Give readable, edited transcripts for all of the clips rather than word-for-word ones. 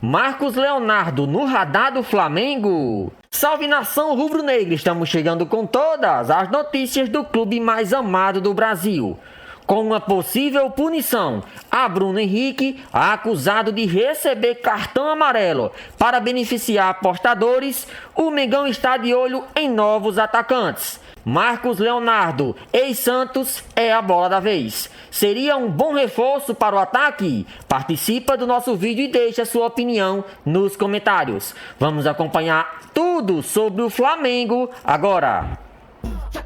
Marcos Leonardo no radar do Flamengo. Salve nação rubro-negra, estamos chegando com todas as notícias do clube mais amado do Brasil. Com uma possível punição a Bruno Henrique, acusado de receber cartão amarelo para beneficiar apostadores, o Mengão está de olho em novos atacantes. Marcos Leonardo, ex-Santos, é a bola da vez. Seria um bom reforço para o ataque? Participa do nosso vídeo e deixa sua opinião nos comentários. Vamos acompanhar tudo sobre o Flamengo agora.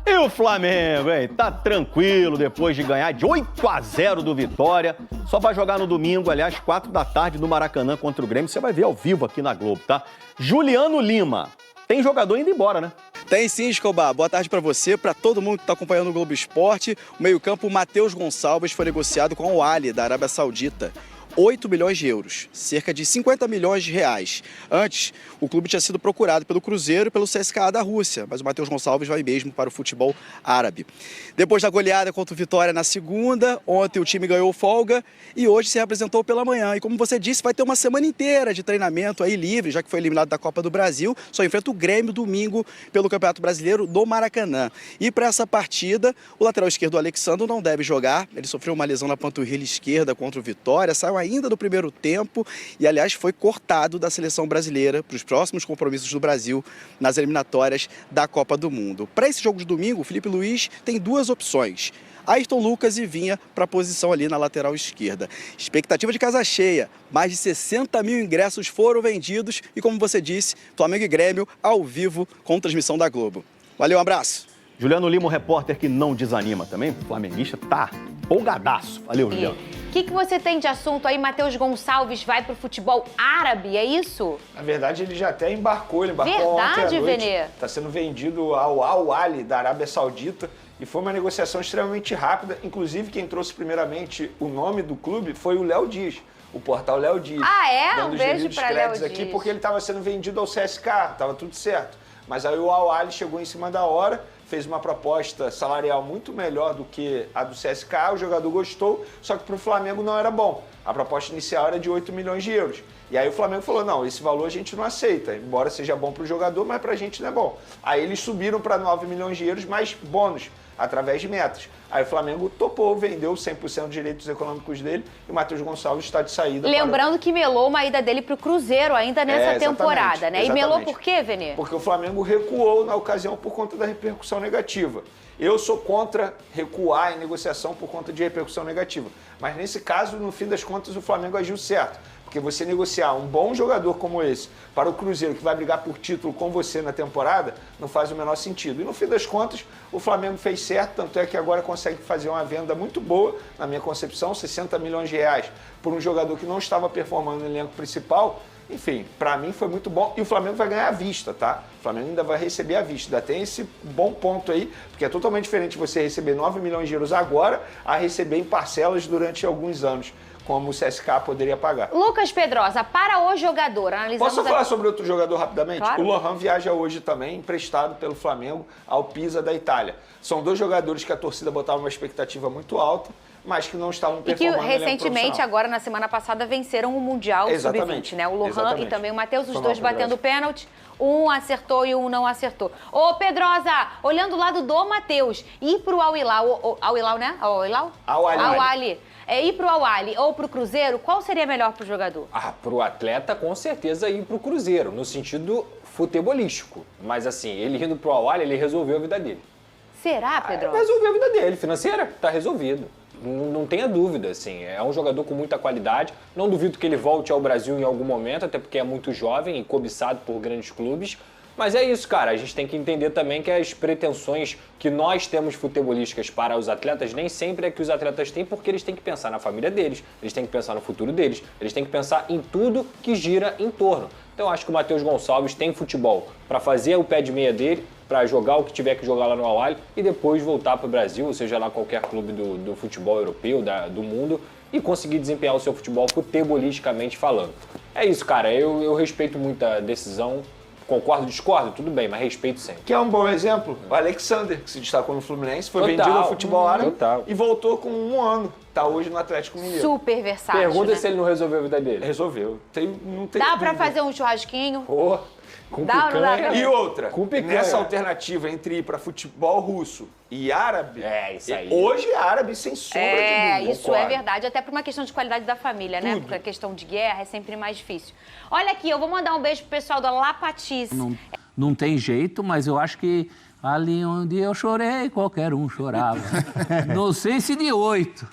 E o Flamengo, hein? Tá tranquilo depois de ganhar de 8-0 do Vitória. Só vai jogar no domingo, aliás, 4 da tarde no Maracanã contra o Grêmio. Você vai ver ao vivo aqui na Globo, tá? Juliano Lima. Tem jogador indo embora, né? Tem sim, Escobar. Boa tarde para você, para todo mundo que está acompanhando o Globo Esporte. O meio-campo Matheus Gonçalves foi negociado com o Al Ahly, da Arábia Saudita. 8 milhões de euros, cerca de 50 milhões de reais. Antes, o clube tinha sido procurado pelo Cruzeiro e pelo CSKA da Rússia, mas o Matheus Gonçalves vai mesmo para o futebol árabe. Depois da goleada contra o Vitória na segunda, ontem o time ganhou folga e hoje se representou pela manhã. E como você disse, vai ter uma semana inteira de treinamento aí livre, já que foi eliminado da Copa do Brasil. Só enfrenta o Grêmio domingo pelo Campeonato Brasileiro do Maracanã. E para essa partida, o lateral esquerdo Alexandre não deve jogar. Ele sofreu uma lesão na panturrilha esquerda contra o Vitória, saiu ainda do primeiro tempo e, aliás, foi cortado da seleção brasileira para os próximos compromissos do Brasil nas eliminatórias da Copa do Mundo. Para esse jogo de domingo, o Felipe Luiz tem duas opções. Ayrton Lucas e Vinha para a posição ali na lateral esquerda. Expectativa de casa cheia. Mais de 60 mil ingressos foram vendidos e, como você disse, Flamengo e Grêmio ao vivo com transmissão da Globo. Valeu, um abraço. Juliano Lima, um repórter que não desanima também. O flamenguista tá empolgadaço. Valeu, Juliano. O que você tem de assunto aí? Matheus Gonçalves vai pro futebol árabe, é isso? Na verdade, ele já até embarcou ontem à noite. Venê? Está sendo vendido ao Al Ahly, da Arábia Saudita. E foi uma negociação extremamente rápida. Inclusive, quem trouxe primeiramente o nome do clube foi o Léo Dias, o portal Léo Dias. Ah, é? Dando Um beijo para Léo Dias. Aqui porque ele estava sendo vendido ao CSKA, estava tudo certo. Mas aí o Al Ahly chegou em cima da hora, fez uma proposta salarial muito melhor do que a do CSKA, o jogador gostou, só que para o Flamengo não era bom. A proposta inicial era de 8 milhões de euros. E aí o Flamengo falou, não, esse valor a gente não aceita, embora seja bom para o jogador, mas para a gente não é bom. Aí eles subiram para 9 milhões de euros, mais bônus, através de metas. Aí o Flamengo topou, vendeu 100% dos direitos econômicos dele e o Matheus Gonçalves está de saída. Lembrando que melou uma ida dele para o Cruzeiro ainda nessa temporada, né? Exatamente. E melou por quê, Venê? Porque o Flamengo recuou na ocasião por conta da repercussão negativa. Eu sou contra recuar em negociação por conta de repercussão negativa. Mas nesse caso, no fim das contas, o Flamengo agiu certo. Porque você negociar um bom jogador como esse para o Cruzeiro, que vai brigar por título com você na temporada, não faz o menor sentido. E no fim das contas, o Flamengo fez certo, tanto é que agora consegue fazer uma venda muito boa, na minha concepção, 60 milhões de reais por um jogador que não estava performando no elenco principal. Enfim, para mim foi muito bom e o Flamengo vai ganhar à vista, tá? O Flamengo ainda vai receber à vista, ainda tem esse bom ponto aí, porque é totalmente diferente você receber 9 milhões de euros agora a receber em parcelas durante alguns anos, como o CSKA poderia pagar. Lucas Pedrosa, para o jogador, analisamos... Posso falar sobre outro jogador rapidamente? Claro. O Lohan viaja hoje também, emprestado pelo Flamengo ao Pisa da Itália. São dois jogadores que a torcida botava uma expectativa muito alta, mas que não estavam performando. E que recentemente, agora na semana passada, venceram o Mundial Sub-20, né? O Lohan e também o Matheus, os dois batendo pênalti. Um acertou e um não acertou. Ô, Pedrosa, olhando o lado do Matheus, ir pro Al Hilal, Al Hilal, né? Al Hilal? Al Ahly. Ir pro Al Ahly ou pro Cruzeiro, qual seria melhor pro jogador? Pro atleta, com certeza, ir pro Cruzeiro, no sentido futebolístico. Mas assim, ele indo pro Al Ahly, ele resolveu a vida dele. Será, Pedrosa? Resolveu a vida dele, financeira, tá resolvido. Não tenha dúvida, assim, é um jogador com muita qualidade, não duvido que ele volte ao Brasil em algum momento, até porque é muito jovem e cobiçado por grandes clubes, mas é isso, cara, a gente tem que entender também que as pretensões que nós temos futebolísticas para os atletas nem sempre é que os atletas têm, porque eles têm que pensar na família deles, eles têm que pensar no futuro deles, eles têm que pensar em tudo que gira em torno. Então eu acho que o Matheus Gonçalves tem futebol para fazer o pé de meia dele, para jogar o que tiver que jogar lá no Al Ahly e depois voltar para o Brasil, ou seja lá qualquer clube do futebol europeu, do mundo, e conseguir desempenhar o seu futebol futebolisticamente falando. É isso, cara, eu respeito muito a decisão, concordo, discordo, tudo bem, mas respeito sempre. Que é um bom exemplo, o Alexander, que se destacou no Fluminense, foi vendido ao futebol árabe e voltou com um ano tá hoje no Atlético Mineiro. Super versátil, Pergunta né? se ele não resolveu a vida dele. Resolveu. Não tem Dá pra dúvida. fazer um churrasquinho? Pô, com Dá ou não dá picanha. pra- E outra, Com picanha. nessa alternativa entre ir para futebol russo e árabe, Isso aí. hoje é árabe sem sombra de dúvida. Isso concordo. é verdade, até por uma questão de qualidade da família, né? Porque a questão de guerra é sempre mais difícil. Olha aqui, eu vou mandar um beijo pro pessoal da Lapatiz. Não tem jeito, mas eu acho que ali onde eu chorei, qualquer um chorava. Não sei se de 8.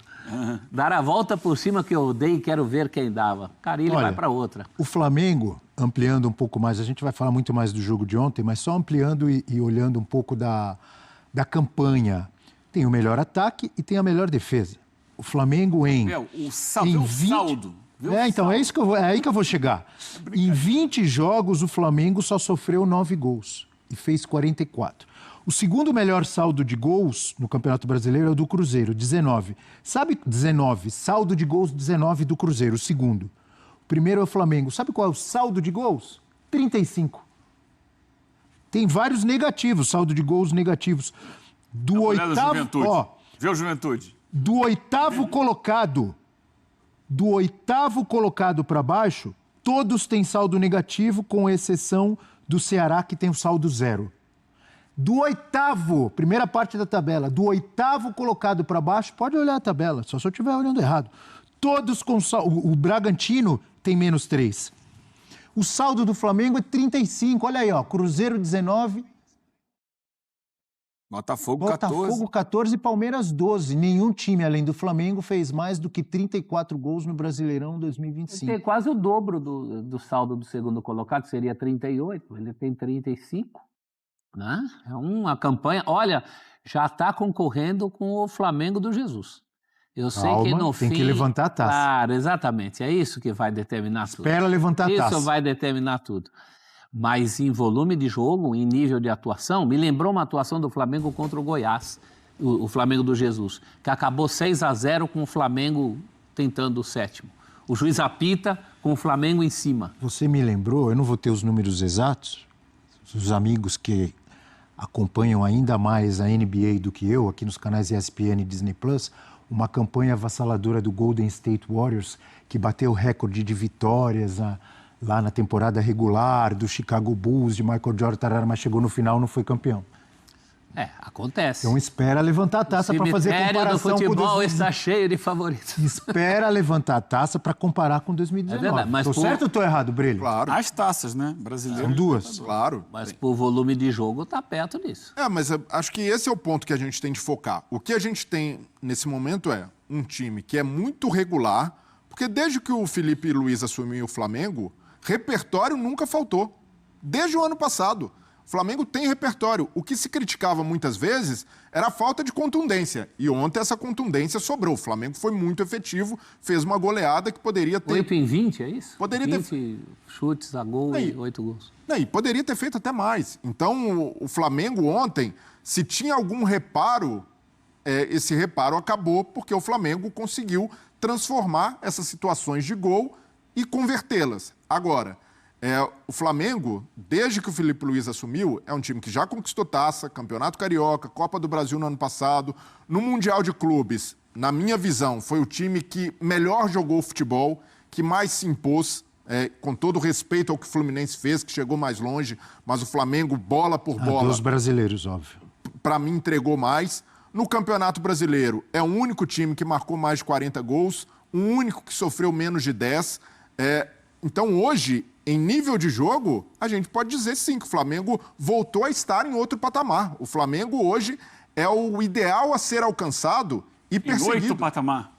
Dar a volta por cima que eu dei, quero ver quem dava. Carilho Olha, vai para outra. O Flamengo, ampliando um pouco mais, a gente vai falar muito mais do jogo de ontem, mas só ampliando e olhando um pouco da campanha. Tem o melhor ataque e tem a melhor defesa. O Flamengo O saldo. Então, é aí que eu vou chegar. Em 20 jogos, o Flamengo só sofreu 9 gols e fez 44. O segundo melhor saldo de gols no Campeonato Brasileiro é o do Cruzeiro, 19. Sabe 19? Saldo de gols 19 do Cruzeiro, o segundo. O primeiro é o Flamengo. Sabe qual é o saldo de gols? 35. Tem vários negativos, saldo de gols negativos. Do oitavo, Vê o Juventude. do oitavo colocado para baixo, todos têm saldo negativo, com exceção do Ceará, que tem o saldo 0. Do oitavo, primeira parte da tabela, do oitavo colocado para baixo, pode olhar a tabela, só se eu estiver olhando errado. Todos com saldo. O Bragantino tem menos 3. O saldo do Flamengo é 35. Olha aí, ó, Cruzeiro 19, Botafogo 14. Botafogo 14 e Palmeiras 12. Nenhum time, além do Flamengo, fez mais do que 34 gols no Brasileirão 2025. Tem quase o dobro do saldo do segundo colocado, que seria 38. Ele tem 35. Né? É uma campanha... Olha, já está concorrendo com o Flamengo do Jesus. Eu sei Calma, que no tem fim... que levantar a taça. Claro, exatamente. É isso que vai determinar tudo. Espera levantar a taça. Isso vai determinar tudo. Mas em volume de jogo, em nível de atuação, me lembrou uma atuação do Flamengo contra o Goiás, o Flamengo do Jesus, que acabou 6-0 com o Flamengo tentando o 7º. O juiz apita com o Flamengo em cima. Você me lembrou, eu não vou ter os números exatos, os amigos que acompanham ainda mais a NBA do que eu, aqui nos canais ESPN e Disney+, uma campanha avassaladora do Golden State Warriors, que bateu o recorde de vitórias lá na temporada regular, do Chicago Bulls, de Michael Jordan, mas chegou no final e não foi campeão. Acontece. Então espera levantar a taça para fazer comparação do futebol com está cheio de favoritos. Espera levantar a taça para comparar com 2019. É verdade, mas tô certo ou tô errado, Brilho? Claro. As taças, né? Brasileiro. São duas. Claro. Mas por volume de jogo tá perto disso. Mas acho que esse é o ponto que a gente tem de focar. O que a gente tem nesse momento é um time que é muito regular, porque desde que o Felipe Luiz assumiu o Flamengo, repertório nunca faltou. Desde o ano passado. O Flamengo tem repertório. O que se criticava muitas vezes era a falta de contundência. E ontem essa contundência sobrou. O Flamengo foi muito efetivo, fez uma goleada que poderia ter... 8 em 20, é isso? Poderia 20 chutes a gol e 8 gols. E poderia ter feito até mais. Então, o Flamengo ontem, se tinha algum reparo, esse reparo acabou porque o Flamengo conseguiu transformar essas situações de gol e convertê-las. Agora... o Flamengo, desde que o Felipe Luiz assumiu, é um time que já conquistou taça, Campeonato Carioca, Copa do Brasil no ano passado. No Mundial de Clubes, na minha visão, foi o time que melhor jogou futebol, que mais se impôs, com todo respeito ao que o Fluminense fez, que chegou mais longe, mas o Flamengo, bola por bola... Dos brasileiros, óbvio. Para mim, entregou mais. No Campeonato Brasileiro, é o único time que marcou mais de 40 gols, o único que sofreu menos de 10. Então, hoje... Em nível de jogo, a gente pode dizer sim que o Flamengo voltou a estar em outro patamar. O Flamengo hoje é o ideal a ser alcançado e perseguido. Em 8 patamar.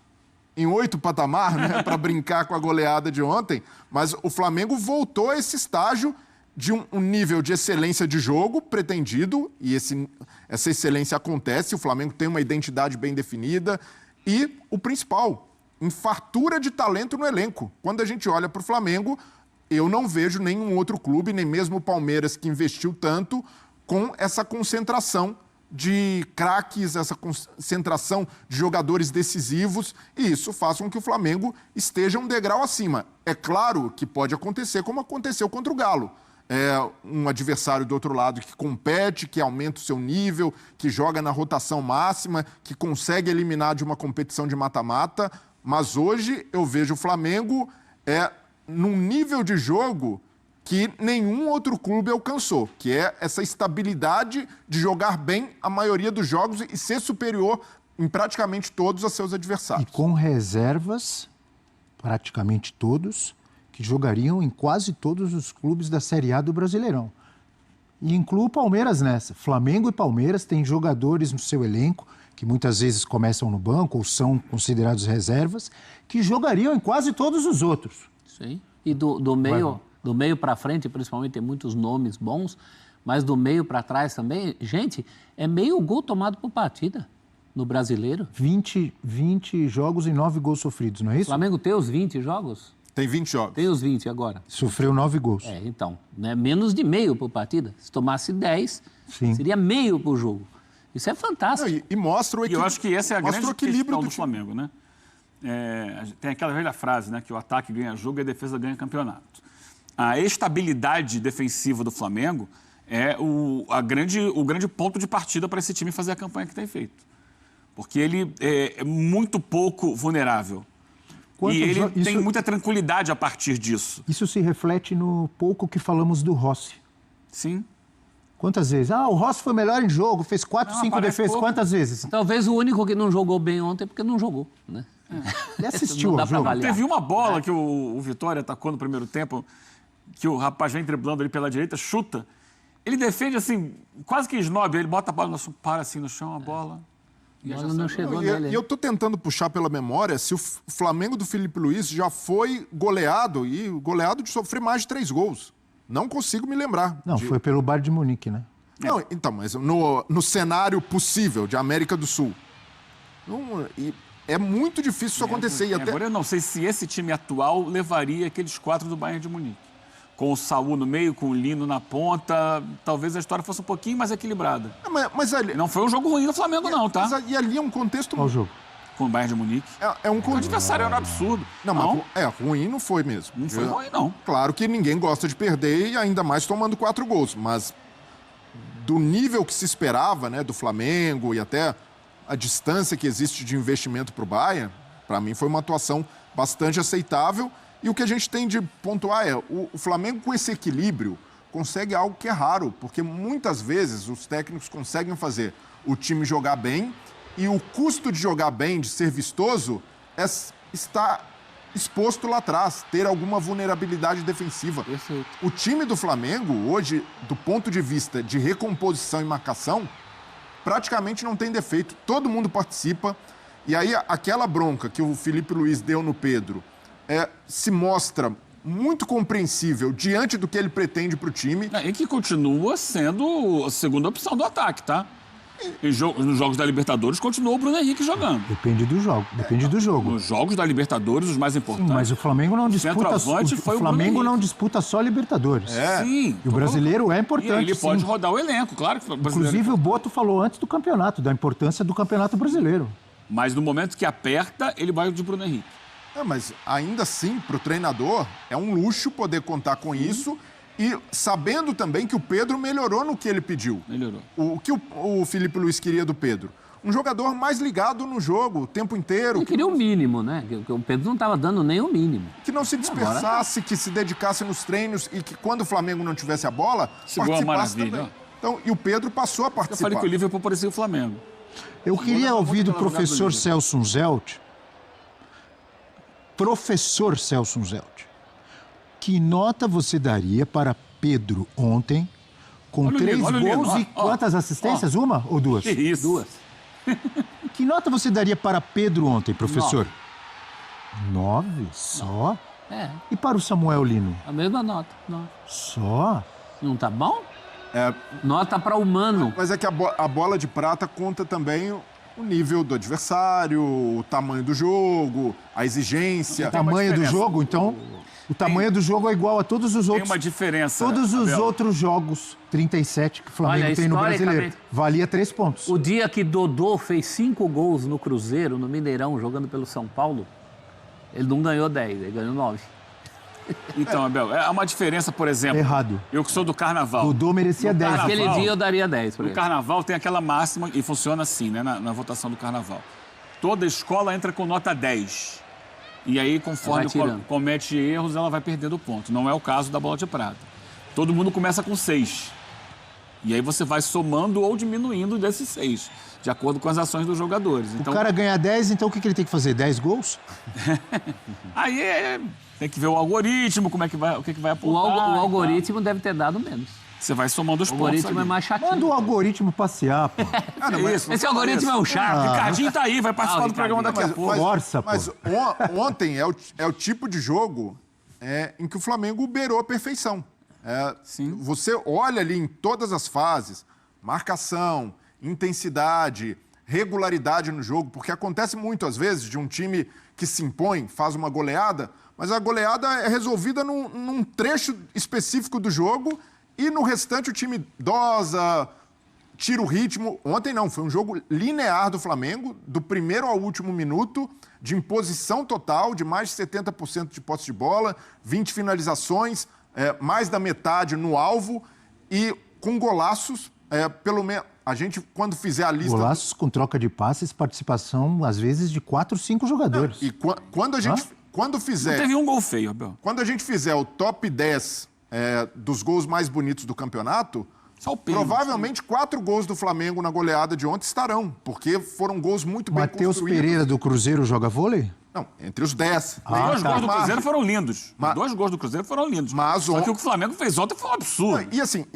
Em 8 patamar, né? Para brincar com a goleada de ontem. Mas o Flamengo voltou a esse estágio de um nível de excelência de jogo pretendido. E essa excelência acontece. O Flamengo tem uma identidade bem definida. E o principal, em fartura de talento no elenco. Quando a gente olha para o Flamengo... Eu não vejo nenhum outro clube, nem mesmo o Palmeiras, que investiu tanto, com essa concentração de craques, essa concentração de jogadores decisivos, e isso faz com que o Flamengo esteja um degrau acima. É claro que pode acontecer como aconteceu contra o Galo. um adversário do outro lado que compete, que aumenta o seu nível, que joga na rotação máxima, que consegue eliminar de uma competição de mata-mata. Mas hoje eu vejo o Flamengo num nível de jogo que nenhum outro clube alcançou, que é essa estabilidade de jogar bem a maioria dos jogos e ser superior em praticamente todos a seus adversários. E com reservas, praticamente todos, que jogariam em quase todos os clubes da Série A do Brasileirão. E incluo o Palmeiras nessa. Flamengo e Palmeiras têm jogadores no seu elenco, que muitas vezes começam no banco ou são considerados reservas, que jogariam em quase todos os outros. Sim. E do meio para frente, principalmente, tem muitos nomes bons, mas do meio para trás também, gente, é meio gol tomado por partida no Brasileiro. 20 jogos e 9 gols sofridos, não é isso? O Flamengo tem os 20 jogos? Tem 20 jogos. Tem os 20 agora. Sofreu 9 gols. Então, né, menos de meio por partida. Se tomasse 10, seria meio por jogo. Isso é fantástico. Não, e mostra o equilíbrio. E eu acho que essa é a grande questão do Flamengo, né? Tem aquela velha frase, né, que o ataque ganha jogo e a defesa ganha campeonato. A estabilidade defensiva do Flamengo é o grande ponto de partida para esse time fazer a campanha que tem feito. Porque ele é muito pouco vulnerável. E ele tem muita tranquilidade a partir disso. Isso se reflete no pouco que falamos do Rossi. Sim. Quantas vezes? O Rossi foi melhor em jogo, fez 4, 5 defesas. Pouco. Quantas vezes? Talvez o único que não jogou bem ontem é porque não jogou, né? Ele assistiu ao jogo. Teve uma bola que o Vitória atacou no primeiro tempo, que o rapaz vem driblando ali pela direita, chuta. Ele defende assim, quase que esnobe, ele bota a bola, para assim no chão, a bola... A bola não chegou nele. E eu tô tentando puxar pela memória se o Flamengo do Felipe Luiz já foi goleado de sofrer mais de 3 gols. Não consigo me lembrar. Não, foi pelo Bayern de Munique, né? Não, então, mas no cenário possível de América do Sul. É muito difícil isso acontecer. Agora eu não sei se esse time atual levaria aqueles 4 do Bayern de Munique. Com o Saúl no meio, com o Lino na ponta, talvez a história fosse um pouquinho mais equilibrada. Mas ali... Não foi um jogo ruim do Flamengo, não, tá? E ali é um contexto... Qual jogo? Com o Bayern de Munique. O adversário era um absurdo. Não. Ruim não foi mesmo. Não foi ruim, não. Claro que ninguém gosta de perder e ainda mais tomando 4 gols, mas do nível que se esperava, né, do Flamengo e até a distância que existe de investimento para o Bayern, para mim foi uma atuação bastante aceitável. E o que a gente tem de pontuar o Flamengo com esse equilíbrio consegue algo que é raro, porque muitas vezes os técnicos conseguem fazer o time jogar bem e o custo de jogar bem, de ser vistoso, está exposto lá atrás, ter alguma vulnerabilidade defensiva. Perfeito. O time do Flamengo, hoje, do ponto de vista de recomposição e marcação, praticamente não tem defeito. Todo mundo participa. E aí, aquela bronca que o Felipe Luiz deu no Pedro se mostra muito compreensível diante do que ele pretende para o time. E que continua sendo a segunda opção do ataque, tá? Nos jogos da Libertadores, continua o Bruno Henrique jogando. Depende do jogo. Nos jogos da Libertadores, os mais importantes. Sim, mas o Flamengo não disputa... O Flamengo não disputa só Libertadores. Sim. E o brasileiro é importante, e ele pode rodar o elenco, claro. Que inclusive, o Boto falou antes do campeonato, da importância do Campeonato Brasileiro. Mas no momento que aperta, ele vai de Bruno Henrique. Mas ainda assim, para o treinador, é um luxo poder contar com isso e sabendo também que o Pedro melhorou no que ele pediu. Melhorou. O que o Felipe Luiz queria do Pedro? Um jogador mais ligado no jogo o tempo inteiro. Ele queria o mínimo, né? Que o Pedro não estava dando nem o mínimo. Que não se dispersasse, que se dedicasse nos treinos e que quando o Flamengo não tivesse a bola, participasse também. Então, e o Pedro passou a participar. Eu falei que o Liverpool parecia o Flamengo. Eu queria ouvir do professor Celso Zelt. Professor Celso Zelt, que nota você daria para Pedro ontem, com 3 gols e quantas assistências? Uma ou 2? Isso. 2. Que nota você daria para Pedro ontem, professor? 9 só? E para o Samuel Lino? A mesma nota. 9. Só? Não tá bom? Nota para o Mano. Mas é que a bola de prata conta também o nível do adversário, o tamanho do jogo, a exigência. O tamanho do jogo, então... O tamanho do jogo é igual a todos os outros... Tem uma diferença, todos os Abel. Outros jogos, 37, que o Flamengo tem no Brasileiro. Valia 3 pontos. O dia que Dodô fez 5 gols no Cruzeiro, no Mineirão, jogando pelo São Paulo, ele não ganhou 10, ele ganhou 9. Então, Abel, é uma diferença, por exemplo... Errado. Eu que sou do Carnaval. Dodô merecia 10. Aquele dia eu daria 10 para No ele. Carnaval tem aquela máxima, e funciona assim, né, na votação do Carnaval. Toda escola entra com nota 10. E aí, conforme comete erros, ela vai perdendo ponto. Não é o caso da bola de prata. Todo mundo começa com 6. E aí você vai somando ou diminuindo desses 6, de acordo com as ações dos jogadores. Então, o cara ganha 10, então o que ele tem que fazer? 10 gols? Aí tem que ver o algoritmo, o que vai apontar. O algoritmo deve ter dado menos. Você vai somando os pontos. O algoritmo é mais chatinho. Manda o algoritmo passear, pô. Esse algoritmo é um chato. Ricardinho tá aí, vai participar do programa daqui a pouco. Mas ontem é o tipo de jogo em que o Flamengo beirou a perfeição. Sim. Você olha ali em todas as fases, marcação, intensidade, regularidade no jogo, porque acontece muito, às vezes, de um time que se impõe, faz uma goleada, mas a goleada é resolvida num trecho específico do jogo e no restante o time dosa, tira o ritmo. Ontem não, foi um jogo linear do Flamengo, do primeiro ao último minuto, de imposição total, de mais de 70% de posse de bola, 20 finalizações, mais da metade no alvo e com golaços, pelo menos... A gente, quando fizer a lista... Golaços com troca de passes, participação, às vezes, de 4, 5 jogadores. E quando a gente... Quando fizer... Não teve um gol feio, Abel. Quando a gente fizer o top 10 dos gols mais bonitos do campeonato, provavelmente 4 gols do Flamengo na goleada de ontem estarão, porque foram gols muito bem construídos. Matheus Pereira do Cruzeiro joga vôlei? Não, entre os 10. Os 2 gols do Cruzeiro foram lindos. Os 2 gols do Cruzeiro foram lindos. Só que o que o Flamengo fez ontem foi um absurdo. E assim,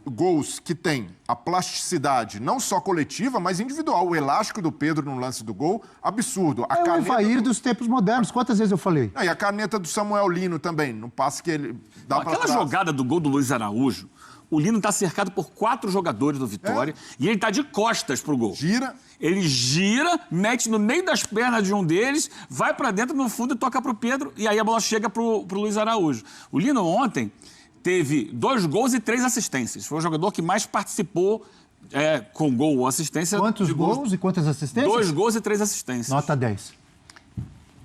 gols que têm a plasticidade não só coletiva, mas individual. O elástico do Pedro no lance do gol, absurdo. O Evair dos tempos modernos. Quantas vezes eu falei? E a caneta do Samuel Lino também, no passe que ele dá para trás. Aquela jogada do gol do Luiz Araújo, o Lino está cercado por 4 jogadores do Vitória e ele está de costas pro gol. Ele gira, mete no meio das pernas de um deles, vai para dentro no fundo e toca pro Pedro e aí a bola chega pro Luiz Araújo. O Lino ontem teve 2 gols e 3 assistências. Foi o jogador que mais participou com gol ou assistência. Quantos gols e quantas assistências? 2 gols e 3 assistências. Nota 10.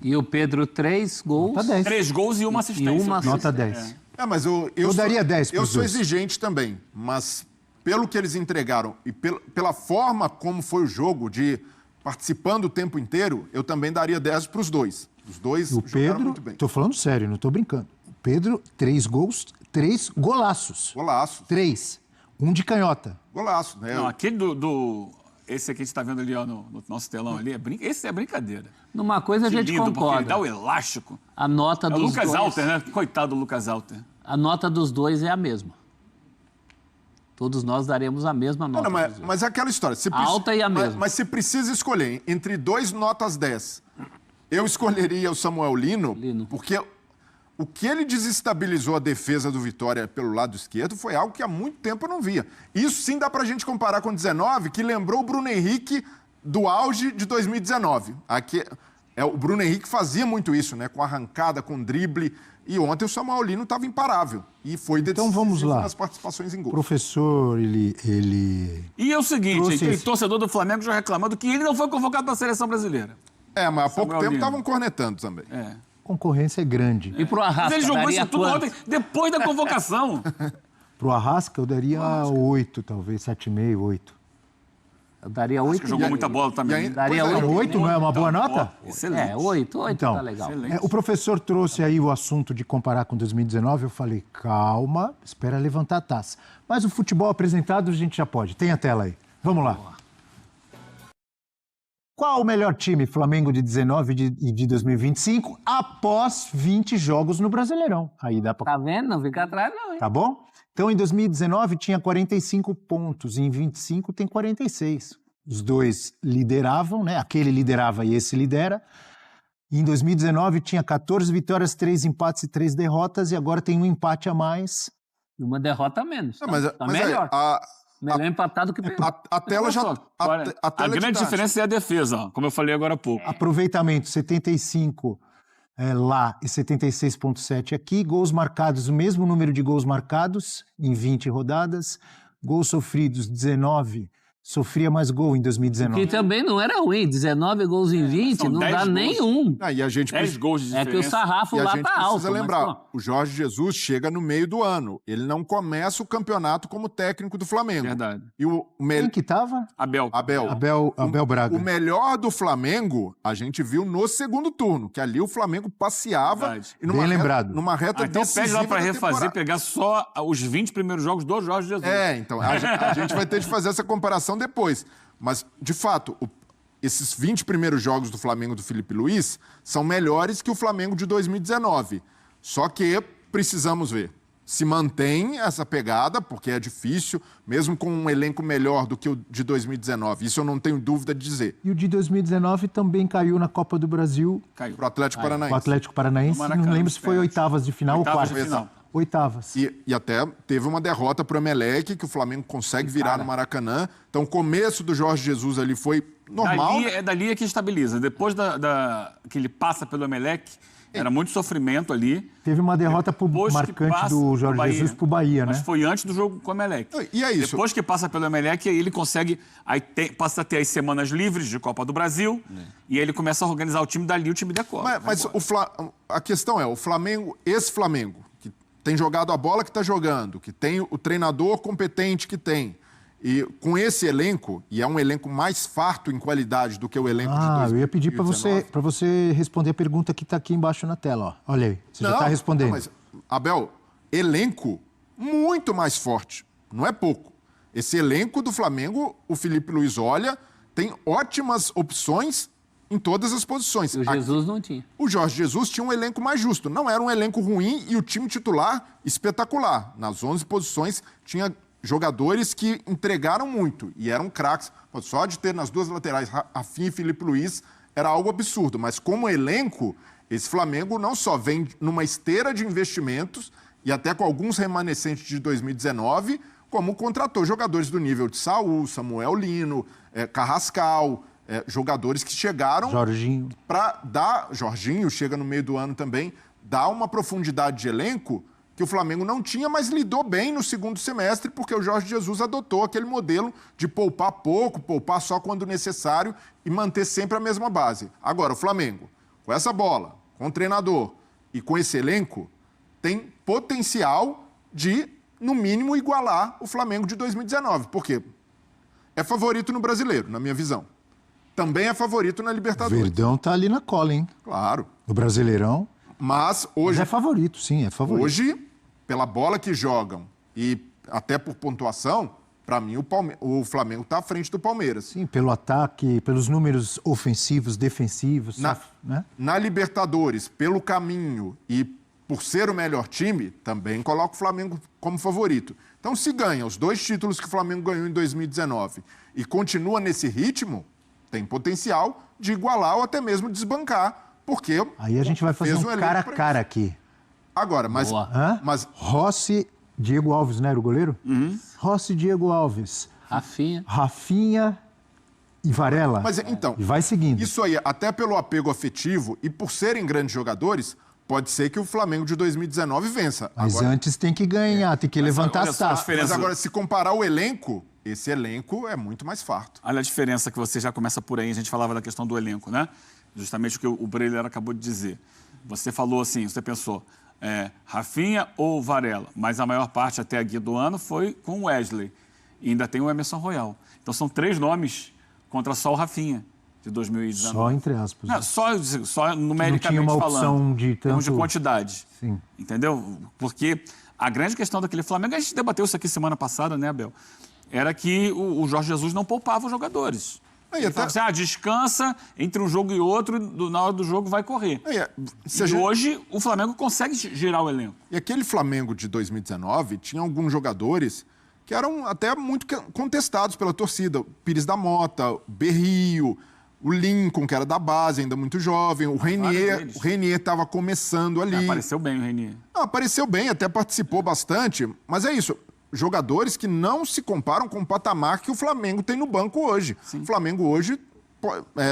E o Pedro, 3 gols. Nota 10. 3 gols e 1 assistência. Nota 10. Mas eu daria 10 Eu sou exigente também, mas pelo que eles entregaram e pela forma como foi o jogo, de participando o tempo inteiro, eu também daria 10 para os dois. Os dois jogaram muito bem. Tô falando sério, não tô brincando. O Pedro, 3 gols, 3 golaços. 3. 1 de canhota. Golaço, né? Não, aquele esse aqui que a gente está vendo ali no nosso telão ali, esse é brincadeira. Numa coisa a gente concorda. Ele dá o elástico. A nota dos Lucas dois... Alter, né? Coitado do Lucas Alter. A nota dos dois é a mesma. Todos nós daremos a mesma nota. Mas é aquela história. Alta e a mesma. Mas se precisa escolher entre 2 notas 10, eu escolheria o Samuel Lino. Porque o que ele desestabilizou a defesa do Vitória pelo lado esquerdo foi algo que há muito tempo eu não via. Isso sim dá pra gente comparar com 19, que lembrou o Bruno Henrique do auge de 2019. O Bruno Henrique fazia muito isso, né? Com arrancada, com drible. E ontem o Samuel Lino estava imparável. E foi decisivo nas participações em gol. O professor, ele... E é o seguinte, tem torcedor do Flamengo já reclamando que ele não foi convocado para a Seleção Brasileira. Mas há pouco tempo estavam cornetando também. Concorrência é grande. E pro Arrasca, mas ele jogou isso tudo ontem, depois da convocação. Pro Arrasca eu daria 8, talvez, 7,5, 8. Eu daria 8. Jogou muita bola também. Daria 8. 8 não é uma boa nota? Excelente. 8 então, tá legal. O professor trouxe aí o assunto de comparar com 2019, eu falei, calma, espera levantar a taça. Mas o futebol apresentado a gente já pode. Tem a tela aí. Vamos lá. Qual o melhor time, Flamengo de 19 e de 2025, após 20 jogos no Brasileirão? Aí dá pra... Tá vendo? Não fica atrás não, hein? Tá bom? Então, em 2019 tinha 45 pontos, em 25 tem 46. Os dois lideravam, né? Aquele liderava e esse lidera. Em 2019 tinha 14 vitórias, 3 empates e 3 derrotas, e agora tem um empate a mais. Uma derrota a menos. Tá mas melhor. Melhor empatado que perder. A tela já... A grande diferença é a defesa, ó, como eu falei agora há pouco. Aproveitamento, 75 lá e 76,7 aqui. Gols marcados, o mesmo número de gols marcados em 20 rodadas. Gols sofridos, 19 sofria mais gol em 2019. Que também não era ruim, 19 gols em 20, não dá nenhum. E a gente 10 gols de diferença. É que o sarrafo lá tá alto. Precisa lembrar, mas, o Jorge Jesus chega no meio do ano. Ele não começa o campeonato como técnico do Flamengo. Verdade. E Quem que tava? Abel Braga. O melhor do Flamengo, a gente viu no segundo turno, que ali o Flamengo passeava e Bem lembrado. numa reta então decisiva pede lá para da refazer, temporada. pegar só os 20 primeiros jogos do Jorge Jesus. Então, a gente vai ter de fazer essa comparação depois. Mas, de fato, esses 20 primeiros jogos do Flamengo do Felipe Luiz são melhores que o Flamengo de 2019. Só que precisamos ver se mantém essa pegada, porque é difícil, mesmo com um elenco melhor do que o de 2019. Isso eu não tenho dúvida de dizer. E o de 2019 também caiu na Copa do Brasil. Caiu. Pro Atlético Paranaense. O Atlético Paranaense, Maracanã, não lembro se foi oitavas de final ou Oitavas quartas. de final. Oitavas. E até teve uma derrota para o Emelec, que o Flamengo consegue virar no Maracanã. Então, o começo do Jorge Jesus ali foi normal. Dali que estabiliza. Depois que ele passa pelo Emelec, era muito sofrimento ali. Teve uma derrota marcante do Jorge Jesus pro Bahia, né? Mas foi antes do jogo com o Emelec. E é isso. Depois que passa pelo Emelec, aí ele consegue... passa a ter as semanas livres de Copa do Brasil. E aí ele começa a organizar o time dali, o time decola. Mas a questão é, o Flamengo, esse Flamengo, que tem jogado a bola que está jogando, que tem o treinador competente que tem, e com esse elenco, e é um elenco mais farto em qualidade do que o elenco de 2019. Eu ia pedir para você responder a pergunta que está aqui embaixo na tela. Ó. Olha aí, você já está respondendo. Mas, Abel, elenco muito mais forte, não é pouco. Esse elenco do Flamengo, o Felipe Luiz olha, tem ótimas opções em todas as posições. O Jesus não tinha. O Jorge Jesus tinha um elenco mais justo. Não era um elenco ruim e o time titular espetacular. Nas 11 posições tinha jogadores que entregaram muito e eram craques. Só de ter nas duas laterais Rafinha e Felipe Luiz era algo absurdo. Mas como elenco, esse Flamengo não só vem numa esteira de investimentos e até com alguns remanescentes de 2019, como contratou jogadores do nível de Saúl, Samuel Lino, Carrascal, jogadores que chegaram para dar... Jorginho chega no meio do ano também, dá uma profundidade de elenco que o Flamengo não tinha, mas lidou bem no segundo semestre, porque o Jorge Jesus adotou aquele modelo de poupar pouco, poupar só quando necessário e manter sempre a mesma base. Agora, o Flamengo, com essa bola, com o treinador e com esse elenco, tem potencial de, no mínimo, igualar o Flamengo de 2019. Por quê? É favorito no Brasileiro, na minha visão. Também é favorito na Libertadores. Verdão tá ali na cola, hein? Claro. No Brasileirão. Mas hoje... é favorito, sim, é favorito. Hoje, pela bola que jogam e até por pontuação, para mim o Flamengo está à frente do Palmeiras. Sim, pelo ataque, pelos números ofensivos, defensivos. Né? Na Libertadores, pelo caminho e por ser o melhor time, também coloca o Flamengo como favorito. Então, se ganha os 2 títulos que o Flamengo ganhou em 2019 e continua nesse ritmo, tem potencial de igualar ou até mesmo desbancar. Porque aí a gente vai fazer um cara a cara aqui. Agora, mas Rossi, Diego Alves, né, era o goleiro? Rossi, Diego Alves. Rafinha e Varela. Mas então, e vai seguindo. Isso aí, até pelo apego afetivo e por serem grandes jogadores, pode ser que o Flamengo de 2019 vença. Mas agora, antes tem que ganhar, tem que levantar as taças. Mas agora, se comparar o elenco, esse elenco é muito mais farto. Olha a diferença que você já começa por aí. A gente falava da questão do elenco, né? Justamente o que o Breler acabou de dizer. Você falou assim, você pensou, Rafinha ou Varela? Mas a maior parte até aqui do ano foi com o Wesley. E ainda tem o Emerson Royal. Então são 3 nomes contra só o Rafinha, de 2019. Só entre aspas. Não, só numericamente não tinha uma falando. Opção de tanto... de quantidade. Sim. Entendeu? Porque a grande questão daquele Flamengo, a gente debateu isso aqui semana passada, né, Abel? Era que o Jorge Jesus não poupava os jogadores. Ele falava assim, descansa entre um jogo e outro, na hora do jogo vai correr. E hoje o Flamengo consegue girar o elenco. E aquele Flamengo de 2019 tinha alguns jogadores que eram até muito contestados pela torcida. O Pires da Mota, o Berrio, o Lincoln, que era da base, ainda muito jovem. O Renier estava começando ali. Apareceu bem o Renier. Apareceu bem, até participou bastante. Mas é isso. Jogadores que não se comparam com o patamar que o Flamengo tem no banco hoje. Sim. O Flamengo hoje,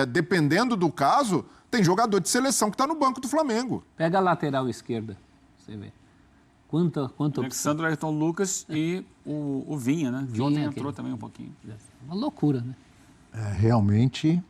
dependendo do caso, tem jogador de seleção que está no banco do Flamengo. Pega a lateral esquerda, você vê. Quanta opção. Alexandre, Ayrton Lucas e o Vinha, né? Que ontem entrou também um pouquinho. Uma loucura, né? Realmente,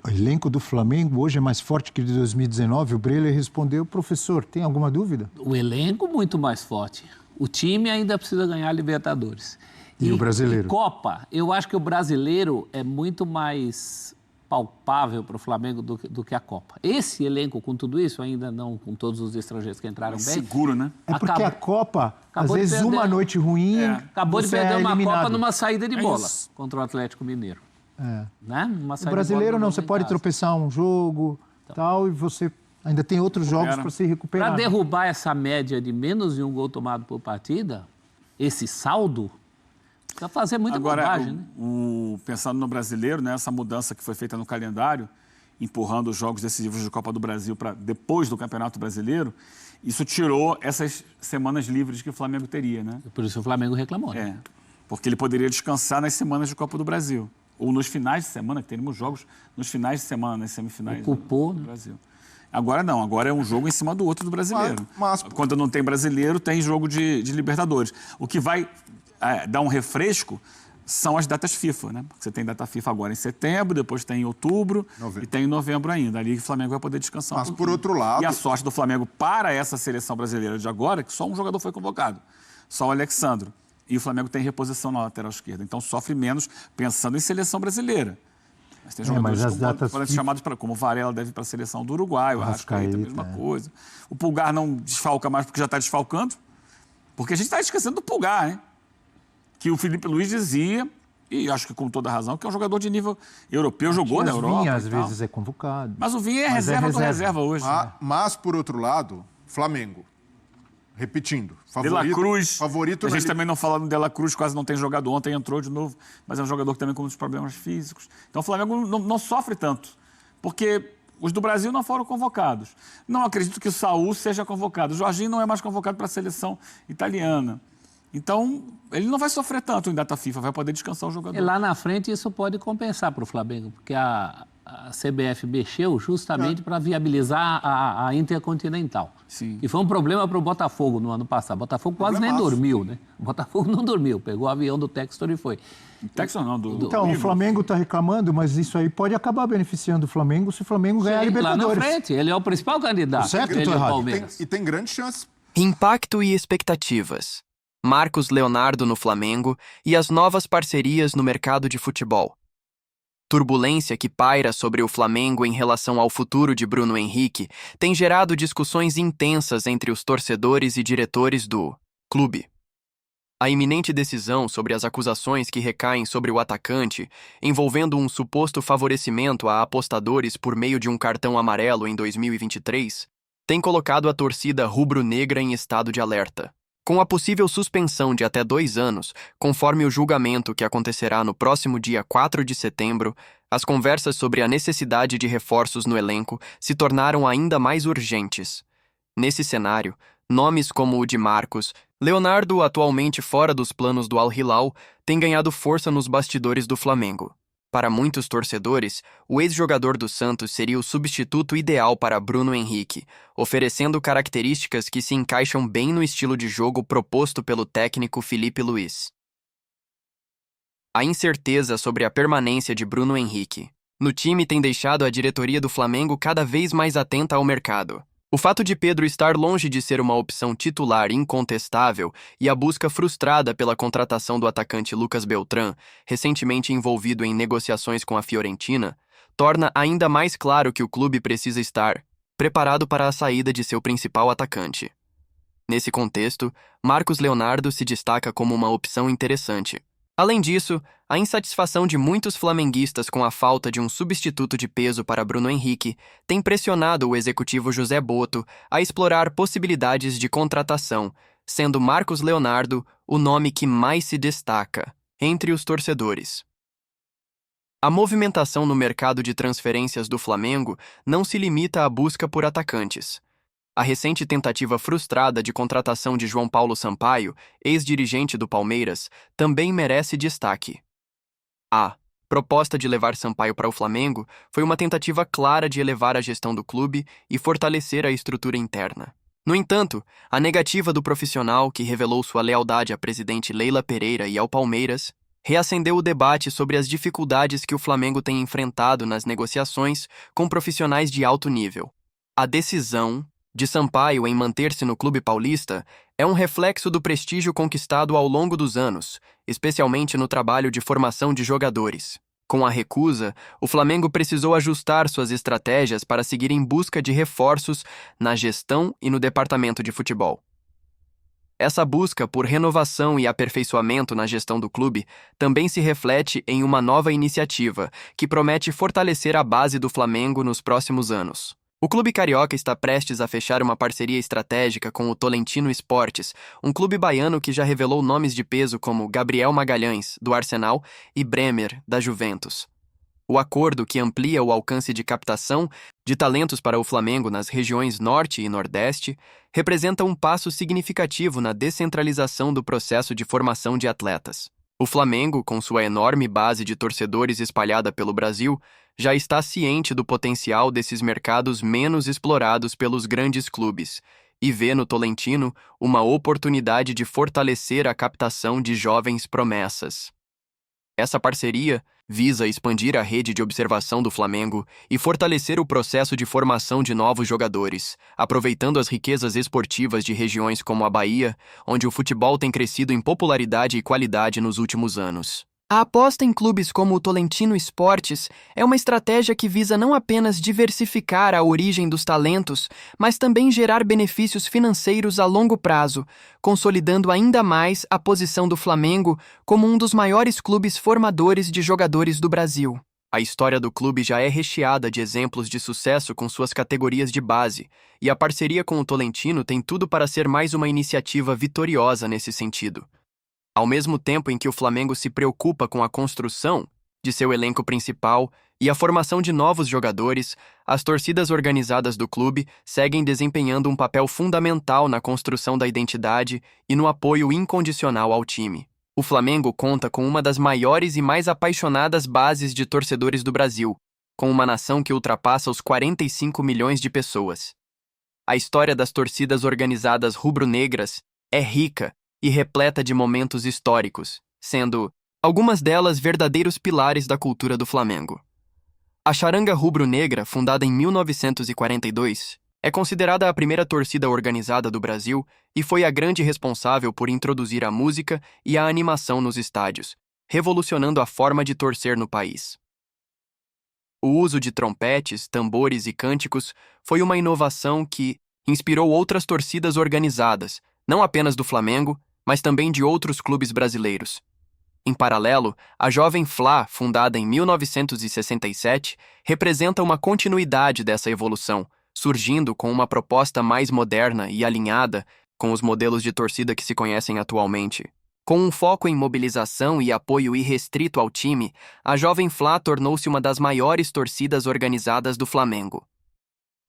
o elenco do Flamengo hoje é mais forte que de 2019. O Breler respondeu, professor, tem alguma dúvida? O elenco muito mais forte. O time ainda precisa ganhar a Libertadores. E o brasileiro? E Copa, eu acho que o brasileiro é muito mais palpável para o Flamengo do que a Copa. Esse elenco, com tudo isso, ainda não com todos os estrangeiros que entraram bem... Seguro, né? É porque a Copa, às vezes uma noite ruim, acabou de perder uma Copa numa saída de bola contra o Atlético Mineiro. Né? O brasileiro não, você pode tropeçar um jogo tal, e você ainda tem outros jogos para se recuperar. Para derrubar essa média de menos de um gol tomado por partida, esse saldo, precisa fazer muita bobagem, né? Pensando no brasileiro, né, essa mudança que foi feita no calendário, empurrando os jogos decisivos de Copa do Brasil para depois do Campeonato Brasileiro, isso tirou essas semanas livres que o Flamengo teria, né? Por isso o Flamengo reclamou, né? Porque ele poderia descansar nas semanas de Copa do Brasil. Ou nos finais de semana, que teremos jogos nos finais de semana, nas semifinais do Brasil. Agora não, agora é um jogo em cima do outro do brasileiro. Quando não tem brasileiro, tem jogo de Libertadores. O que vai dar um refresco são as datas FIFA, né? Porque você tem data FIFA agora em setembro, depois tem em outubro e tem em novembro ainda. Ali o Flamengo vai poder descansar Mas, por outro lado... E a sorte do Flamengo para essa seleção brasileira de agora é que só um jogador foi convocado, só o Alexandre. E o Flamengo tem reposição na lateral esquerda. Então sofre menos pensando em seleção brasileira. Mas tem jogadores que podem ser chamados para... Como o Varela deve ir para a seleção do Uruguai, o Arrascaeta, a mesma coisa. O Pulgar não desfalca mais porque já está desfalcando. Porque a gente está esquecendo do Pulgar, hein? Que o Felipe Luiz dizia, e acho que com toda razão, que é um jogador de nível europeu, jogou na Europa. O Vinha às vezes é convocado. Mas o Vinha é reserva do reserva hoje. Mas, por outro lado, Flamengo. Repetindo, De La Cruz. Favorito a gente também não fala no De La Cruz, quase não tem jogado ontem, entrou de novo, mas é um jogador que também com muitos problemas físicos. Então o Flamengo não sofre tanto, porque os do Brasil não foram convocados. Não acredito que o Saúl seja convocado. O Jorginho não é mais convocado para a seleção italiana. Então, ele não vai sofrer tanto em data FIFA, vai poder descansar o jogador. E lá na frente isso pode compensar para o Flamengo, porque a CBF mexeu justamente para viabilizar a Intercontinental. Sim. E foi um problema para o Botafogo no ano passado. O Botafogo quase nem dormiu, né? O Botafogo não dormiu, pegou o avião do Textor e foi. Textor não, Então, o Flamengo está reclamando, mas isso aí pode acabar beneficiando o Flamengo se o Flamengo ganhar a Libertadores. Lá na frente, ele é o principal candidato. Certo, ele tô errado. E tem grandes chances. Impacto e expectativas. Marcos Leonardo no Flamengo e as novas parcerias no mercado de futebol. Turbulência que paira sobre o Flamengo em relação ao futuro de Bruno Henrique tem gerado discussões intensas entre os torcedores e diretores do clube. A iminente decisão sobre as acusações que recaem sobre o atacante, envolvendo um suposto favorecimento a apostadores por meio de um cartão amarelo em 2023, tem colocado a torcida rubro-negra em estado de alerta. Com a possível suspensão de até 2 anos, conforme o julgamento que acontecerá no próximo dia 4 de setembro, as conversas sobre a necessidade de reforços no elenco se tornaram ainda mais urgentes. Nesse cenário, nomes como o de Marcos, Leonardo, atualmente fora dos planos do Al Hilal, tem ganhado força nos bastidores do Flamengo. Para muitos torcedores, o ex-jogador do Santos seria o substituto ideal para Bruno Henrique, oferecendo características que se encaixam bem no estilo de jogo proposto pelo técnico Felipe Luiz. A incerteza sobre a permanência de Bruno Henrique no time tem deixado a diretoria do Flamengo cada vez mais atenta ao mercado. O fato de Pedro estar longe de ser uma opção titular incontestável e a busca frustrada pela contratação do atacante Lucas Beltrán, recentemente envolvido em negociações com a Fiorentina, torna ainda mais claro que o clube precisa estar preparado para a saída de seu principal atacante. Nesse contexto, Marcos Leonardo se destaca como uma opção interessante. Além disso, a insatisfação de muitos flamenguistas com a falta de um substituto de peso para Bruno Henrique tem pressionado o executivo José Botto a explorar possibilidades de contratação, sendo Marcos Leonardo o nome que mais se destaca entre os torcedores. A movimentação no mercado de transferências do Flamengo não se limita à busca por atacantes. A recente tentativa frustrada de contratação de João Paulo Sampaio, ex-dirigente do Palmeiras, também merece destaque. A proposta de levar Sampaio para o Flamengo foi uma tentativa clara de elevar a gestão do clube e fortalecer a estrutura interna. No entanto, a negativa do profissional que revelou sua lealdade à presidente Leila Pereira e ao Palmeiras reacendeu o debate sobre as dificuldades que o Flamengo tem enfrentado nas negociações com profissionais de alto nível. A decisão de Sampaio em manter-se no clube paulista é um reflexo do prestígio conquistado ao longo dos anos, especialmente no trabalho de formação de jogadores. Com a recusa, o Flamengo precisou ajustar suas estratégias para seguir em busca de reforços na gestão e no departamento de futebol. Essa busca por renovação e aperfeiçoamento na gestão do clube também se reflete em uma nova iniciativa que promete fortalecer a base do Flamengo nos próximos anos. O clube carioca está prestes a fechar uma parceria estratégica com o Tolentino Esportes, um clube baiano que já revelou nomes de peso como Gabriel Magalhães, do Arsenal, e Bremer, da Juventus. O acordo, que amplia o alcance de captação de talentos para o Flamengo nas regiões Norte e Nordeste, representa um passo significativo na descentralização do processo de formação de atletas. O Flamengo, com sua enorme base de torcedores espalhada pelo Brasil, já está ciente do potencial desses mercados menos explorados pelos grandes clubes e vê no Tolentino uma oportunidade de fortalecer a captação de jovens promessas. Essa parceria visa expandir a rede de observação do Flamengo e fortalecer o processo de formação de novos jogadores, aproveitando as riquezas esportivas de regiões como a Bahia, onde o futebol tem crescido em popularidade e qualidade nos últimos anos. A aposta em clubes como o Tolentino Esportes é uma estratégia que visa não apenas diversificar a origem dos talentos, mas também gerar benefícios financeiros a longo prazo, consolidando ainda mais a posição do Flamengo como um dos maiores clubes formadores de jogadores do Brasil. A história do clube já é recheada de exemplos de sucesso com suas categorias de base, e a parceria com o Tolentino tem tudo para ser mais uma iniciativa vitoriosa nesse sentido. Ao mesmo tempo em que o Flamengo se preocupa com a construção de seu elenco principal e a formação de novos jogadores, as torcidas organizadas do clube seguem desempenhando um papel fundamental na construção da identidade e no apoio incondicional ao time. O Flamengo conta com uma das maiores e mais apaixonadas bases de torcedores do Brasil, com uma nação que ultrapassa os 45 milhões de pessoas. A história das torcidas organizadas rubro-negras é rica e repleta de momentos históricos, sendo algumas delas verdadeiros pilares da cultura do Flamengo. A Charanga Rubro-Negra, fundada em 1942, é considerada a primeira torcida organizada do Brasil e foi a grande responsável por introduzir a música e a animação nos estádios, revolucionando a forma de torcer no país. O uso de trompetes, tambores e cânticos foi uma inovação que inspirou outras torcidas organizadas, não apenas do Flamengo, mas também de outros clubes brasileiros. Em paralelo, a Jovem Fla, fundada em 1967, representa uma continuidade dessa evolução, surgindo com uma proposta mais moderna e alinhada com os modelos de torcida que se conhecem atualmente. Com um foco em mobilização e apoio irrestrito ao time, a Jovem Fla tornou-se uma das maiores torcidas organizadas do Flamengo.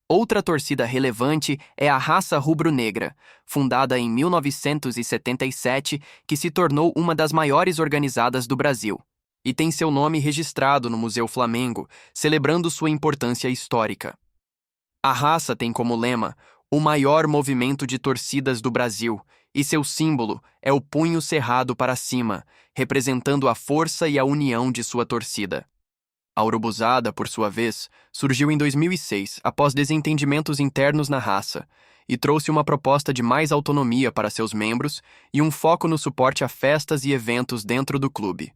Outra torcida relevante é a Raça Rubro-Negra, fundada em 1977, que se tornou uma das maiores organizadas do Brasil, e tem seu nome registrado no Museu Flamengo, celebrando sua importância histórica. A Raça tem como lema o maior movimento de torcidas do Brasil, e seu símbolo é o punho cerrado para cima, representando a força e a união de sua torcida. A Urubuzada, por sua vez, surgiu em 2006, após desentendimentos internos na Raça, e trouxe uma proposta de mais autonomia para seus membros e um foco no suporte a festas e eventos dentro do clube.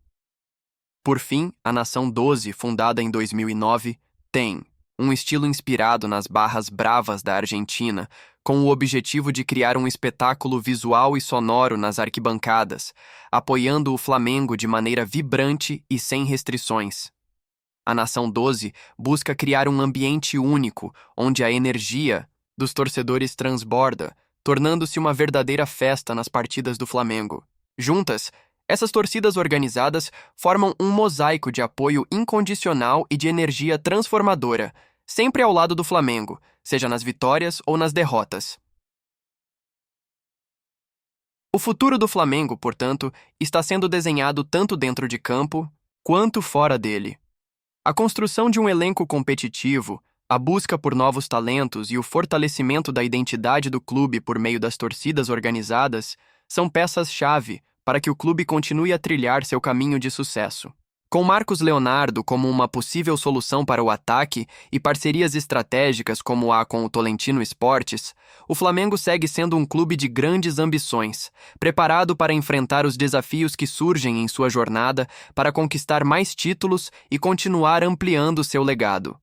Por fim, a Nação 12, fundada em 2009, tem um estilo inspirado nas barras bravas da Argentina, com o objetivo de criar um espetáculo visual e sonoro nas arquibancadas, apoiando o Flamengo de maneira vibrante e sem restrições. A Nação 12 busca criar um ambiente único, onde a energia dos torcedores transborda, tornando-se uma verdadeira festa nas partidas do Flamengo. Juntas, essas torcidas organizadas formam um mosaico de apoio incondicional e de energia transformadora, sempre ao lado do Flamengo, seja nas vitórias ou nas derrotas. O futuro do Flamengo, portanto, está sendo desenhado tanto dentro de campo quanto fora dele. A construção de um elenco competitivo, A busca por novos talentos e o fortalecimento da identidade do clube por meio das torcidas organizadas são peças-chave para que o clube continue a trilhar seu caminho de sucesso. Com Marcos Leonardo como uma possível solução para o ataque e parcerias estratégicas como a com o Tolentino Esportes, o Flamengo segue sendo um clube de grandes ambições, preparado para enfrentar os desafios que surgem em sua jornada para conquistar mais títulos e continuar ampliando seu legado.